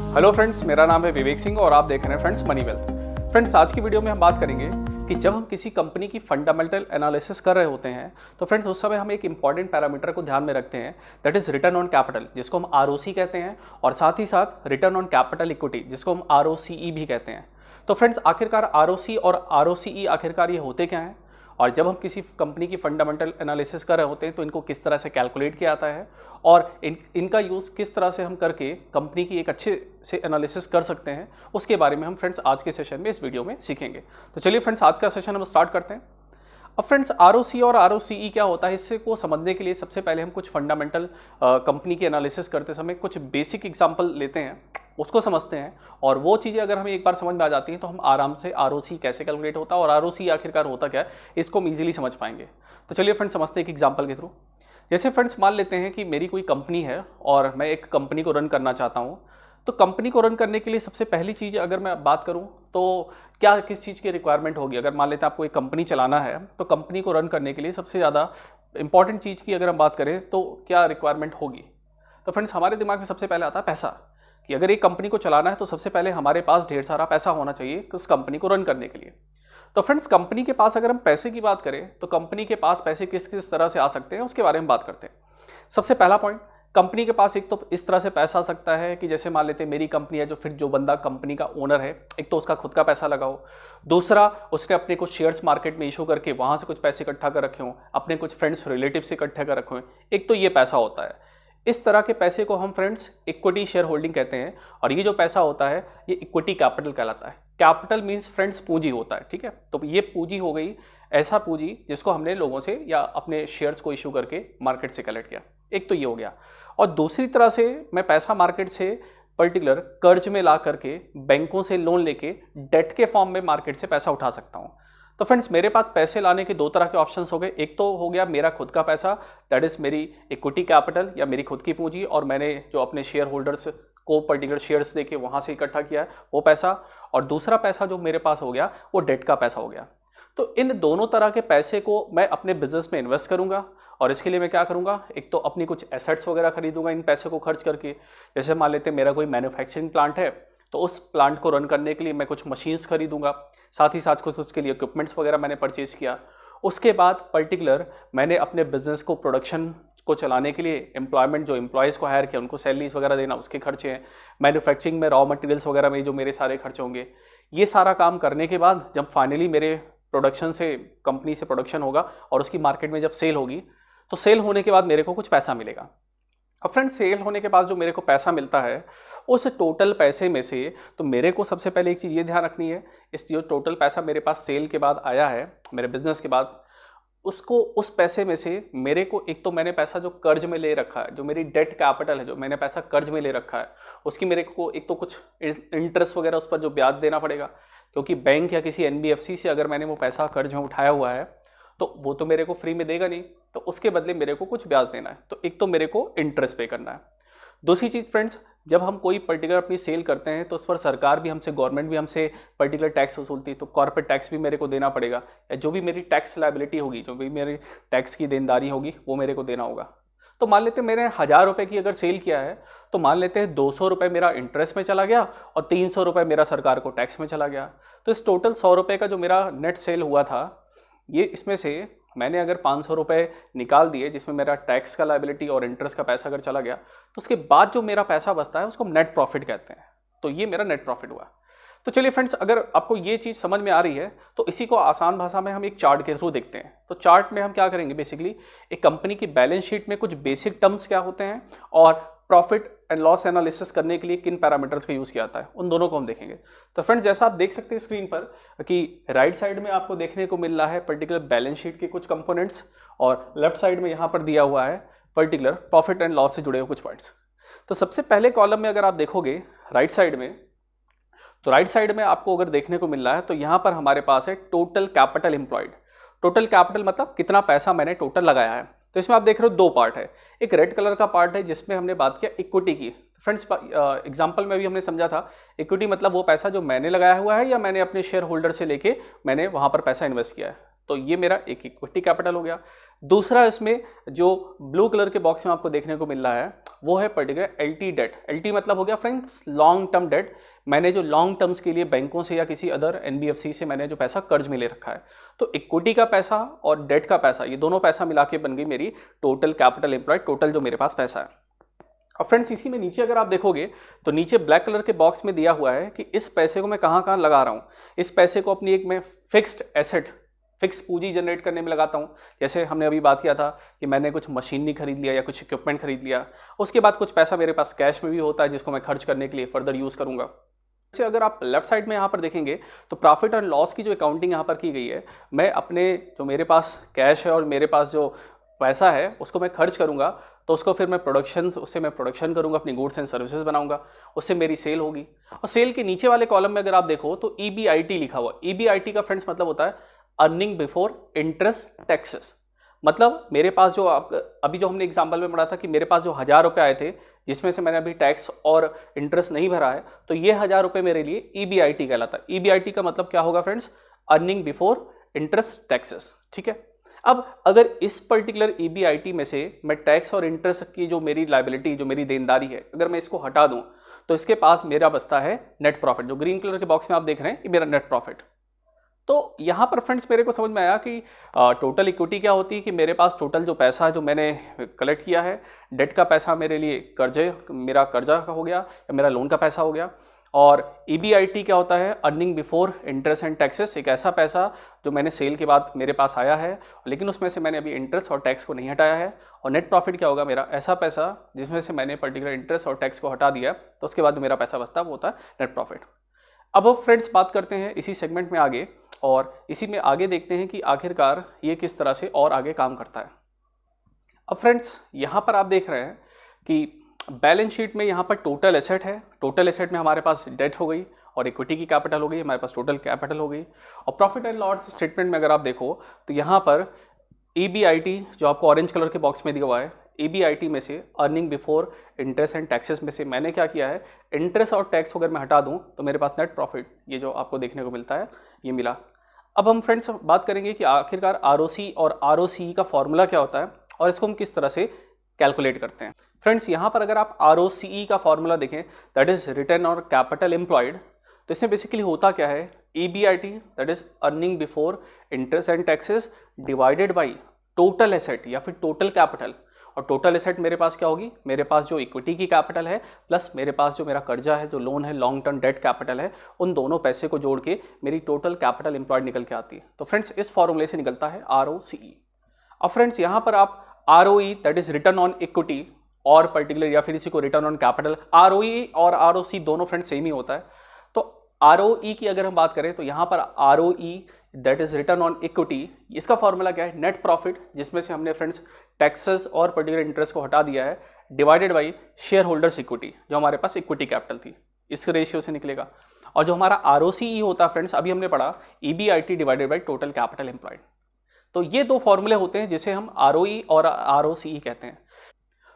Hello friends, मेरा नाम है विवेक सिंह और आप देख रहे हैं फ्रेंड्स मनी वेल्थ। फ्रेंड्स, आज की वीडियो में हम बात करेंगे कि जब हम किसी कंपनी की फंडामेंटल एनालिसिस कर रहे होते हैं तो फ्रेंड्स उस समय हम एक इंपॉर्टेंट पैरामीटर को ध्यान में रखते हैं, that is return on capital, जिसको हम आरओसी कहते हैं, और साथ ही साथ रिटर्न ऑन कैपिटल इक्विटी, जिसको हम आरओसीई भी कहते हैं। तो फ्रेंड्स आखिरकार आरओसी और आरओसीई आखिरकार ये होते क्या हैं, और जब हम किसी कंपनी की फंडामेंटल एनालिसिस कर रहे होते हैं तो इनको किस तरह से कैलकुलेट किया जाता है और इनका यूज़ किस तरह से हम करके कंपनी की एक अच्छे से एनालिसिस कर सकते हैं, उसके बारे में हम फ्रेंड्स आज के सेशन में इस वीडियो में सीखेंगे। तो चलिए फ्रेंड्स, आज का सेशन हम स्टार्ट करते हैं। अब फ्रेंड्स आरओसी और आरओसीई क्या होता है, इससे को समझने के लिए सबसे पहले हम कुछ फंडामेंटल कंपनी की एनालिसिस करते समय कुछ बेसिक एग्जांपल लेते हैं, उसको समझते हैं, और वो चीज़ें अगर हमें एक बार समझ में आ जाती हैं तो हम आराम से आरओसी कैसे कैलकुलेट होता है और आरओसी आखिरकार होता क्या है, इसको हम ईजिली समझ पाएंगे। तो चलिए फ्रेंड्स समझते हैं एक एग्जाम्पल के थ्रू। जैसे फ्रेंड्स मान लेते हैं कि मेरी कोई कंपनी है और मैं एक कंपनी को रन करना चाहता हूँ। तो कंपनी को रन करने के लिए सबसे पहली चीज़ अगर मैं बात करूँ तो क्या किस चीज़ की रिक्वायरमेंट होगी। अगर मान लेते हैं आपको एक कंपनी चलाना है तो कंपनी को रन करने के लिए सबसे ज़्यादा इंपॉर्टेंट चीज़ की अगर हम बात करें तो क्या रिक्वायरमेंट होगी, तो फ्रेंड्स हमारे दिमाग में सबसे पहले आता है पैसा, कि अगर एक कंपनी को चलाना है तो सबसे पहले हमारे पास ढेर सारा पैसा होना चाहिए उस कंपनी को रन करने के लिए। तो फ्रेंड्स कंपनी के पास अगर हम पैसे की बात करें तो कंपनी के पास पैसे किस किस तरह से आ सकते हैं उसके बारे में बात करते हैं। सबसे पहला पॉइंट, कंपनी के पास एक तो इस तरह से पैसा आ सकता है कि जैसे मान लेते हैं मेरी कंपनी है, जो फिर जो बंदा कंपनी का ओनर है, एक तो उसका खुद का पैसा लगाओ, दूसरा उसने अपने कुछ शेयर्स मार्केट में इशू करके वहां से कुछ पैसे इकट्ठा कर रखे हो, अपने कुछ फ्रेंड्स रिलेटिव से इकट्ठा कर रखे हो, एक तो ये पैसा होता है। इस तरह के पैसे को हम फ्रेंड्स इक्विटी शेयर होल्डिंग कहते हैं, और ये जो पैसा होता है ये इक्विटी कैपिटल कहलाता है। कैपिटल मींस फ्रेंड्स पूंजी होता है, ठीक है। तो ये पूंजी हो गई, ऐसा पूंजी जिसको हमने लोगों से या अपने शेयर्स को इशू करके मार्केट से कलेक्ट किया, एक तो ये हो गया। और दूसरी तरह से मैं पैसा मार्केट से पर्टिकुलर कर्ज में ला करके बैंकों से लोन लेके डेट के फॉर्म में मार्केट से पैसा उठा सकता हूं। तो फ्रेंड्स मेरे पास पैसे लाने के दो तरह के ऑप्शंस हो गए, एक तो हो गया मेरा खुद का पैसा, दैट इज मेरी इक्विटी कैपिटल या मेरी खुद की पूंजी, और मैंने जो अपने शेयर होल्डर्स को पर्टिकुलर शेयर्स देके वहां से इकट्ठा किया है वो पैसा, और दूसरा पैसा जो मेरे पास हो गया वो डेट का पैसा हो गया। तो इन दोनों तरह के पैसे को मैं अपने बिजनेस में इन्वेस्ट करूंगा, और इसके लिए मैं क्या करूंगा, एक तो अपनी कुछ एसेट्स वगैरह खरीदूंगा इन पैसे को खर्च करके। जैसे मान लेते हैं मेरा कोई मैन्युफैक्चरिंग प्लांट है तो उस प्लांट को रन करने के लिए मैं कुछ मशीन्स खरीदूंगा, साथ ही साथ कुछ उसके लिए इक्विपमेंट्स वगैरह मैंने परचेज किया। उसके बाद पर्टिकुलर मैंने अपने बिजनेस को प्रोडक्शन को चलाने के लिए एम्प्लॉयमेंट, जो एम्प्लॉयज़ को हायर किया उनको सैलरीज वगैरह देना, उसके खर्चे हैं। मैन्युफैक्चरिंग में रॉ मटेरियल्स वगैरह में जो मेरे सारे खर्चे होंगे, ये सारा काम करने के बाद जब फाइनली मेरे प्रोडक्शन से कंपनी से प्रोडक्शन होगा और उसकी मार्केट में जब सेल होगी, तो सेल होने के बाद मेरे को कुछ पैसा मिलेगा। अब फ्रेंड्स सेल होने के बाद जो मेरे को पैसा मिलता है उस टोटल पैसे में से तो मेरे को सबसे पहले एक चीज़ ये ध्यान रखनी है, इस जो टोटल पैसा मेरे पास सेल के बाद आया है मेरे बिजनेस के बाद, उसको उस पैसे में से मेरे को एक तो मैंने पैसा जो कर्ज में ले रखा है, जो मेरी डेट कैपिटल है, जो मैंने पैसा कर्ज में ले रखा है, उसकी मेरे को एक तो कुछ इंटरेस्ट वगैरह उस पर जो ब्याज देना पड़ेगा, क्योंकि बैंक या किसी एनबीएफसी से अगर मैंने वो पैसा कर्ज में उठाया हुआ है तो वो तो मेरे को फ्री में देगा नहीं, तो उसके बदले मेरे को कुछ ब्याज देना है, तो एक तो मेरे को इंटरेस्ट पे करना है। दूसरी चीज़ फ्रेंड्स, जब हम कोई पर्टिकुलर अपनी सेल करते हैं तो उस पर सरकार भी हमसे, गवर्नमेंट भी हमसे पर्टिकुलर टैक्स वसूलती है, तो कॉर्पोरेट टैक्स भी मेरे को देना पड़ेगा, या जो भी मेरी टैक्स लायबिलिटी होगी, जो भी मेरी टैक्स की देनदारी होगी वो मेरे को देना होगा। तो मान लेते हैं मैंने 1000 रुपये की अगर सेल किया है तो मान लेते हैं 200 रुपये मेरा इंटरेस्ट में चला गया और 300 रुपये मेरा सरकार को टैक्स में चला गया। तो इस टोटल 100 रुपये का जो मेरा नेट सेल हुआ था, ये इसमें से मैंने अगर 500 रुपये निकाल दिए जिसमें मेरा टैक्स का लायबिलिटी और इंटरेस्ट का पैसा अगर चला गया, तो उसके बाद जो मेरा पैसा बचता है उसको हम नेट प्रॉफिट कहते हैं। तो ये मेरा नेट प्रॉफिट हुआ। तो चलिए फ्रेंड्स, अगर आपको ये चीज़ समझ में आ रही है तो इसी को आसान भाषा में हम एक चार्ट के थ्रू देखते हैं। तो चार्ट में हम क्या करेंगे, बेसिकली एक कंपनी की बैलेंस शीट में कुछ बेसिक टर्म्स क्या होते हैं और प्रॉफिट एंड लॉस एनालिसिस करने के लिए किन पैरामीटर्स का यूज़ किया जाता है, उन दोनों को हम देखेंगे। तो फ्रेंड्स जैसा आप देख सकते हैं स्क्रीन पर कि राइट साइड में आपको देखने को मिल रहा है पर्टिकुलर बैलेंस शीट के कुछ कंपोनेंट्स, और लेफ्ट साइड में यहाँ पर दिया हुआ है पर्टिकुलर प्रॉफिट एंड लॉस से जुड़े हुए कुछ पॉइंट्स। तो सबसे पहले कॉलम में अगर आप देखोगे राइट साइड में, तो राइट साइड में आपको अगर देखने को मिल रहा है तो यहाँ पर हमारे पास है total capital employed. Total capital मतलब कितना पैसा मैंने टोटल लगाया है। तो इसमें आप देख रहे हो दो पार्ट है, एक रेड कलर का पार्ट है जिसमें हमने बात किया इक्विटी की। फ्रेंड्स एग्जांपल में भी हमने समझा था इक्विटी मतलब वो पैसा जो मैंने लगाया हुआ है या मैंने अपने शेयर होल्डर से लेके मैंने वहां पर पैसा इन्वेस्ट किया है। तो ये मेरा एक इक्विटी कैपिटल हो गया। दूसरा इसमें जो ब्लू कलर के बॉक्स में आपको देखने को मिल रहा है वो है पर्टिकुलर एलटी डेट। एलटी मतलब हो गया फ्रेंड्स लॉन्ग टर्म डेट। मैंने जो लॉन्ग टर्म्स के लिए बैंकों से या किसी अदर एनबीएफसी से मैंने जो पैसा कर्ज में ले रखा है, तो इक्विटी का पैसा और डेट का पैसा, ये दोनों पैसा मिला के बन गई मेरी टोटल कैपिटल एम्प्लॉयड, टोटल जो मेरे पास पैसा है। और फ्रेंड्स इसी में नीचे अगर आप देखोगे तो नीचे ब्लैक कलर के बॉक्स में दिया हुआ है कि इस पैसे को मैं कहाँ कहाँ लगा रहा हूँ। इस पैसे को अपनी एक मैं फिक्स्ड एसेट, फिक्स पूंजी जनरेट करने में लगाता हूँ। जैसे हमने अभी बात किया था कि मैंने कुछ मशीनरी खरीद लिया या कुछ इक्विपमेंट खरीद लिया, उसके बाद कुछ पैसा मेरे पास कैश में भी होता है जिसको मैं खर्च करने के लिए फर्दर यूज़ करूँगा। जैसे अगर आप लेफ्ट साइड में यहाँ पर देखेंगे तो प्रॉफिट एंड लॉस की जो अकाउंटिंग यहाँ पर की गई है, मैं अपने जो मेरे पास कैश है और मेरे पास जो पैसा है उसको मैं खर्च करूँगा, तो उसको फिर मैं उससे मैं प्रोडक्शन करूँगा, अपनी गुड्स एंड सर्विसेज बनाऊँगा, उससे मेरी सेल होगी। और सेल के नीचे वाले कॉलम में अगर आप देखो तो EBIT लिखा हुआ। EBIT का फ्रेंड्स मतलब होता है अर्निंग बिफोर इंटरेस्ट टैक्सेस। मतलब मेरे पास जो अभी जो हमने एग्जांपल में पढ़ा था कि मेरे पास जो 1000 रुपये आए थे जिसमें से मैंने अभी टैक्स और इंटरेस्ट नहीं भरा है, तो ये 1000 रुपये मेरे लिए EBIT कहलाता है। EBIT का मतलब क्या होगा friends? Earning before interest taxes. ठीक है। अब अगर इस पर्टिकुलर EBIT में से मैं टैक्स और इंटरेस्ट की जो मेरी लायबिलिटी, जो मेरी देनदारी है, अगर मैं इसको हटा दूं तो इसके पास मेरा बचता है नेट प्रॉफिट। जो ग्रीन कलर के बॉक्स में आप देख रहे हैं ये मेरा नेट प्रॉफिट। तो यहाँ पर फ्रेंड्स मेरे को समझ में आया कि टोटल इक्विटी क्या होती है कि मेरे पास टोटल जो पैसा है जो मैंने कलेक्ट किया है, डेट का पैसा मेरे लिए कर्जे, मेरा कर्जा का हो गया या मेरा लोन का पैसा हो गया, और EBIT क्या होता है? Earning before interest and taxes. एक ऐसा पैसा जो मैंने सेल के बाद मेरे पास आया है लेकिन उसमें से मैंने अभी इंटरेस्ट और टैक्स को नहीं हटाया है। और नेट प्रॉफिट क्या होगा? मेरा ऐसा पैसा जिसमें से मैंने पर्टिकुलर इंटरेस्ट और टैक्स को हटा दिया, तो उसके बाद जो मेरा पैसा बचता है वो होता है नेट प्रॉफिट। अब फ्रेंड्स बात करते हैं इसी सेगमेंट में आगे, और इसी में आगे देखते हैं कि आखिरकार ये किस तरह से और आगे काम करता है। अब फ्रेंड्स यहाँ पर आप देख रहे हैं कि बैलेंस शीट में यहाँ पर टोटल एसेट है। टोटल एसेट में हमारे पास डेट हो गई और इक्विटी की कैपिटल हो गई, हमारे पास टोटल कैपिटल हो गई। और प्रॉफिट एंड लॉस स्टेटमेंट में अगर आप देखो तो यहाँ पर EBIT जो आपको ऑरेंज कलर के बॉक्स में दिया हुआ है, EBIT में से earning before interest and taxes में से मैंने क्या किया है, इंटरेस्ट और टैक्स अगर मैं हटा दूं तो मेरे पास नेट प्रॉफिट, ये जो आपको देखने को मिलता है, ये मिला। अब हम फ्रेंड्स बात करेंगे कि आखिरकार ROC और ROCE का फॉर्मूला क्या होता है और इसको हम किस तरह से कैलकुलेट करते हैं। फ्रेंड्स यहाँ पर अगर आप ROCE का फॉर्मूला देखें, that is return on capital employed, तो इसमें बेसिकली होता क्या है? EBIT that is earning before interest and taxes divided by total asset या फिर टोटल कैपिटल। और टोटल एसेट मेरे पास क्या होगी? मेरे पास जो इक्विटी की कैपिटल है प्लस मेरे पास जो मेरा कर्जा है, जो लोन है, लॉन्ग टर्म डेट कैपिटल है, उन दोनों पैसे को जोड़ के मेरी टोटल कैपिटल एम्प्लॉयड निकल के आती है। तो फ्रेंड्स इस फॉर्मूले से निकलता है ROCE। अब फ्रेंड्स यहाँ पर आप ROE that is return on equity और पर्टिकुलर या फिर इसी को रिटर्न ऑन कैपिटल, ROE और ROC दोनों फ्रेंड्स सेम ही होता है। तो ROE की अगर हम बात करें तो यहाँ पर ROE that is return on equity, इसका फॉर्मूला क्या है? नेट प्रॉफिट, जिसमें से हमने फ्रेंड्स टैक्सेस और पर्टिकुलर इंटरेस्ट को हटा दिया है, divided by share holders equity, जो हमारे पास इक्विटी कैपिटल थी, इस रेशियो से निकलेगा। और जो हमारा ROCE होता है फ्रेंड्स, अभी हमने पढ़ा EBIT divided by total capital employed. तो ये दो फॉर्मूले होते हैं जिसे हम ROE और ROCE कहते हैं।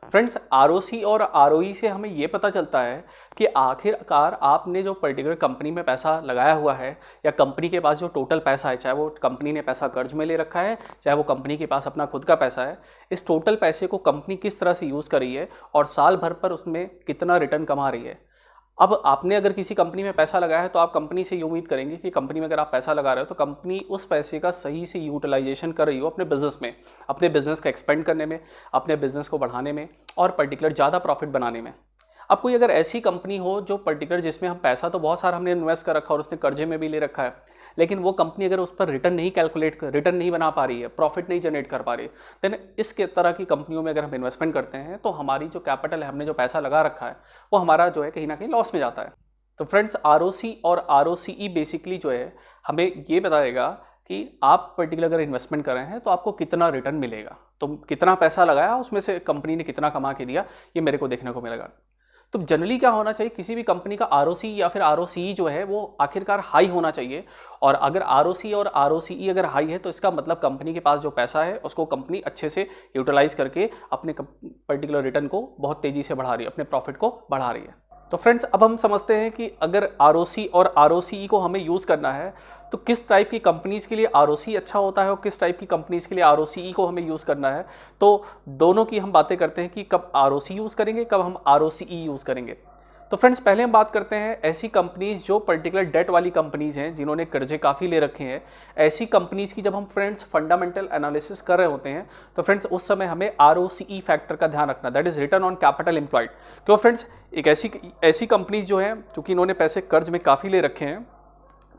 फ्रेंड्स ROC और ROE से हमें ये पता चलता है कि आखिरकार आपने जो पर्टिकुलर कंपनी में पैसा लगाया हुआ है या कंपनी के पास जो टोटल पैसा है, चाहे वो कंपनी ने पैसा कर्ज में ले रखा है, चाहे वो कंपनी के पास अपना खुद का पैसा है, इस टोटल पैसे को कंपनी किस तरह से यूज़ कर रही है और साल भर पर उसमें कितना रिटर्न कमा रही है। अब आपने अगर किसी कंपनी में पैसा लगाया है तो आप कंपनी से ये उम्मीद करेंगे कि कंपनी में अगर आप पैसा लगा रहे हो तो कंपनी उस पैसे का सही से यूटिलाइजेशन कर रही हो अपने बिजनेस में, अपने बिजनेस को एक्सपेंड करने में, अपने बिजनेस को बढ़ाने में और पर्टिकुलर ज़्यादा प्रॉफिट बनाने में। अब कोई अगर ऐसी कंपनी हो जो पर्टिकुलर जिसमें हम पैसा तो बहुत सारा हमने इन्वेस्ट कर रखा और उसने कर्जे में भी ले रखा है, लेकिन वो कंपनी अगर उस पर रिटर्न नहीं बना पा रही है, प्रॉफिट नहीं जनरेट कर पा रही है, देन इस तरह की कंपनियों में अगर हम इन्वेस्टमेंट करते हैं तो हमारी जो कैपिटल है, हमने जो पैसा लगा रखा है, वो हमारा जो है कहीं ना कहीं लॉस में जाता है। तो फ्रेंड्स ROC और ROCE बेसिकली जो है हमें ये बताएगा कि आप पर्टिकुलर अगर इन्वेस्टमेंट कर रहे हैं तो आपको कितना रिटर्न मिलेगा, तो कितना पैसा लगाया उसमें से कंपनी ने कितना कमा के दिया, ये मेरे को देखने को मिलेगा। तो जनरली क्या होना चाहिए, किसी भी कंपनी का ROC या फिर ROCE जो है वो आखिरकार हाई होना चाहिए। और अगर ROC और ROCE अगर हाई है तो इसका मतलब कंपनी के पास जो पैसा है उसको कंपनी अच्छे से यूटिलाइज करके अपने पर्टिकुलर रिटर्न को बहुत तेजी से बढ़ा रही है, अपने प्रॉफिट को बढ़ा रही है। तो फ्रेंड्स अब हम समझते हैं कि अगर ROC और ROCE को हमें यूज़ करना है तो किस टाइप की कंपनीज़ के लिए ROC अच्छा होता है और किस टाइप की कंपनीज़ के लिए ROCE को हमें यूज़ करना है। तो दोनों की हम बातें करते हैं कि कब ROC यूज़ करेंगे, कब हम ROCE यूज़ करेंगे। तो फ्रेंड्स पहले हम बात करते हैं ऐसी कंपनीज जो पर्टिकुलर डेट वाली कंपनीज हैं, जिन्होंने कर्जे काफ़ी ले रखे हैं। ऐसी कंपनीज की जब हम फ्रेंड्स फंडामेंटल एनालिसिस कर रहे होते हैं तो फ्रेंड्स उस समय हमें ROCE फैक्टर का ध्यान रखना, that is return on capital employed. क्यों फ्रेंड्स, एक ऐसी कंपनीज जो है चूंकि इन्होंने पैसे कर्ज में काफ़ी ले रखे हैं,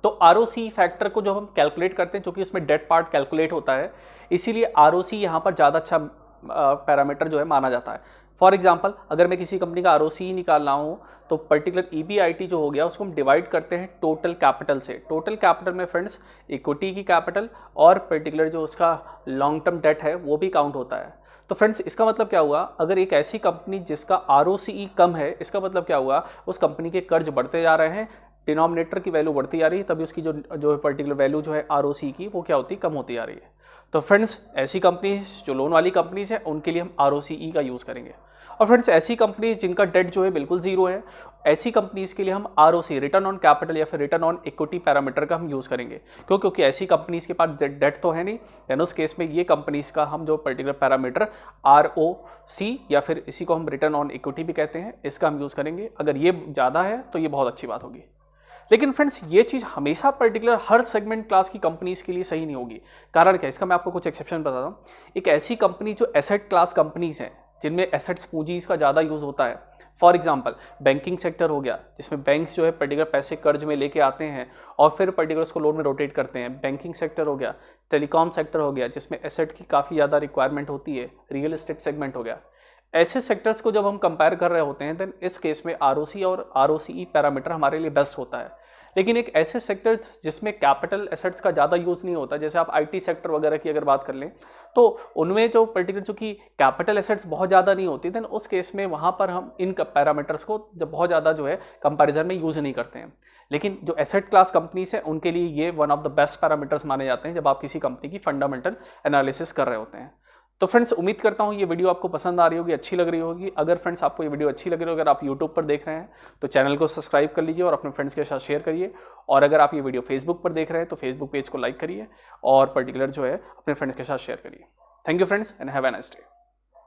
तो ROCE फैक्टर को जो हम कैलकुलेट करते हैं, क्योंकि इसमें डेट पार्ट कैलकुलेट होता है, इसीलिए ROC यहाँ पर ज़्यादा अच्छा पैरामीटर जो है माना जाता है। फॉर एग्जाम्पल अगर मैं किसी कंपनी का ROCE निकाल रहा हूँ तो पर्टिकुलर EBIT जो हो गया उसको हम डिवाइड करते हैं टोटल कैपिटल से। टोटल कैपिटल में फ्रेंड्स इक्विटी की कैपिटल और पर्टिकुलर जो उसका लॉन्ग टर्म डेट है वो भी काउंट होता है। तो फ्रेंड्स इसका मतलब क्या हुआ, अगर एक ऐसी कंपनी जिसका ROCE कम है, इसका मतलब क्या हुआ, उस कंपनी के कर्ज बढ़ते जा रहे हैं, डिनोमिनेटर की वैल्यू बढ़ती जा रही है, तभी उसकी जो पर्टिकुलर वैल्यू जो है ROCE की वो क्या होती है, कम होती जा रही है। तो फ्रेंड्स ऐसी कंपनीज जो लोन वाली कंपनीज है उनके लिए हम ROCE का यूज़ करेंगे। और फ्रेंड्स ऐसी कंपनीज जिनका डेट जो है बिल्कुल जीरो है, ऐसी कंपनीज के लिए हम ROC रिटर्न ऑन कैपिटल या फिर रिटर्न ऑन इक्विटी पैरामीटर का हम यूज़ करेंगे। क्योंकि ऐसी कंपनीज के पास डेट तो है नहीं, देन उस केस में ये कंपनीज का हम जो पर्टिकुलर पैरामीटर ROC या फिर इसी को हम रिटर्न ऑन इक्विटी भी कहते हैं, इसका हम यूज़ करेंगे। अगर ये ज़्यादा है तो ये बहुत अच्छी बात होगी। लेकिन फ्रेंड्स ये चीज़ हमेशा पर्टिकुलर हर सेगमेंट क्लास की कंपनीज के लिए सही नहीं होगी। कारण क्या है, इसका मैं आपको कुछ एक्सेप्शन बताता हूँ। एक ऐसी कंपनी जो एसेट क्लास कंपनीज हैं, जिनमें एसेट्स पूंजीज का ज़्यादा यूज़ होता है, फॉर एग्जांपल बैंकिंग सेक्टर हो गया, जिसमें बैंक्स जो है पर्टिकुलर पैसे कर्ज में लेके आते हैं और फिर पर्टिकुलर उसको लोन में रोटेट करते हैं। बैंकिंग सेक्टर हो गया, टेलीकॉम सेक्टर हो गया, जिसमें एसेट की काफ़ी ज़्यादा रिक्वायरमेंट होती है, रियल एस्टेट सेगमेंट हो गया। ऐसे सेक्टर्स को जब हम कंपेयर कर रहे होते हैं, देन इस केस में ROC और ROCE पैरामीटर हमारे लिए बेस्ट होता है। लेकिन एक ऐसे सेक्टर्स जिसमें कैपिटल एसेट्स का ज़्यादा यूज़ नहीं होता, जैसे आप IT सेक्टर वगैरह की अगर बात कर लें, तो उनमें जो पर्टिकुलर जो कि कैपिटल एसेट्स बहुत ज़्यादा नहीं होती, देन उस केस में वहाँ पर हम इन पैरामीटर्स को जब बहुत ज़्यादा जो है कंपैरिजन में यूज़ नहीं करते हैं। लेकिन जो एसेट क्लास कंपनीज है उनके लिए ये one of the best parameters माने जाते हैं जब आप किसी कंपनी की फंडामेंटल एनालिसिस कर रहे होते हैं। तो फ्रेंड्स उम्मीद करता हूँ ये वीडियो आपको पसंद आ रही होगी, अच्छी लग रही होगी। अगर फ्रेंड्स आपको ये वीडियो अच्छी लग रही हो, अगर आप यूट्यूब पर देख रहे हैं तो चैनल को सब्सक्राइब कर लीजिए और अपने फ्रेंड्स के साथ शेयर करिए। और अगर आप ये वीडियो फेसबुक पर देख रहे हैं तो फेसबुक पेज को लाइक करिए और पर्टिकुलर जो है अपने फ्रेंड्स के साथ शेयर करिए। Thank you friends and have a nice day.